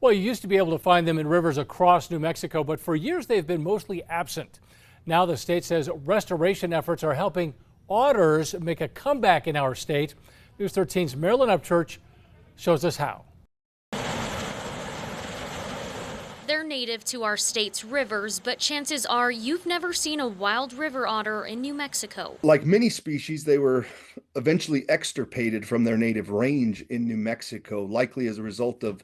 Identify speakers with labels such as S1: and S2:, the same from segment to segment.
S1: Well, you used to be able to find them in rivers across New Mexico, but for years they've been mostly absent. Now the state says restoration efforts are helping otters make a comeback in our state. News 13's Marilyn Upchurch shows us how.
S2: They're native to our state's rivers, but chances are you've never seen a wild river otter in New Mexico.
S3: Like many species, they were eventually extirpated from their native range in New Mexico, likely as a result of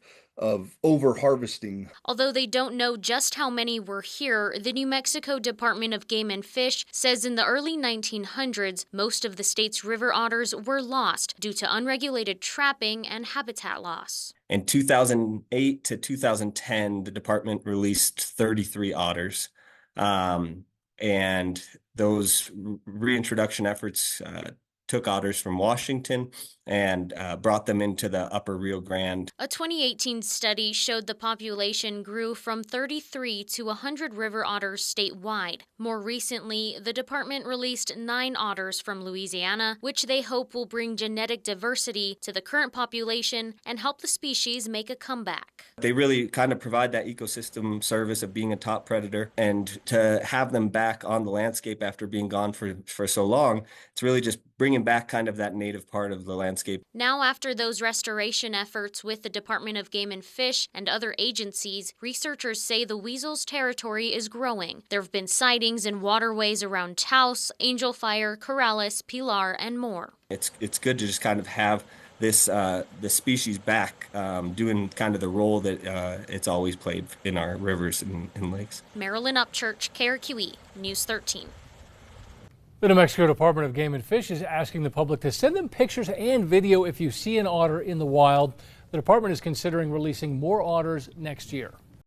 S3: over harvesting.
S2: Although they don't know just how many were here, the New Mexico Department of Game and Fish says in the early 1900s, most of the state's river otters were lost due to unregulated trapping and habitat loss.
S4: In 2008 to 2010, the department released 33 otters. And those reintroduction efforts took otters from Washington and brought them into the upper Rio Grande.
S2: A 2018 study showed the population grew from 33 to 100 river otters statewide. More recently, the department released 9 otters from Louisiana, which they hope will bring genetic diversity to the current population and help the species make a comeback.
S4: They really kind of provide that ecosystem service of being a top predator, and to have them back on the landscape after being gone for so long, it's really just bringing back kind of that native part of the landscape.
S2: Now, after those restoration efforts with the Department of Game and Fish and other agencies, researchers say the weasel's territory is growing. There have been sightings in waterways around Taos, Angel Fire, Corrales, Pilar, and more.
S4: It's good to just kind of have this the species back doing kind of the role that it's always played in our rivers and lakes.
S2: Marilyn Upchurch, KRQE, News 13.
S1: The New Mexico Department of Game and Fish is asking the public to send them pictures and video if you see an otter in the wild. The department is considering releasing more otters next year.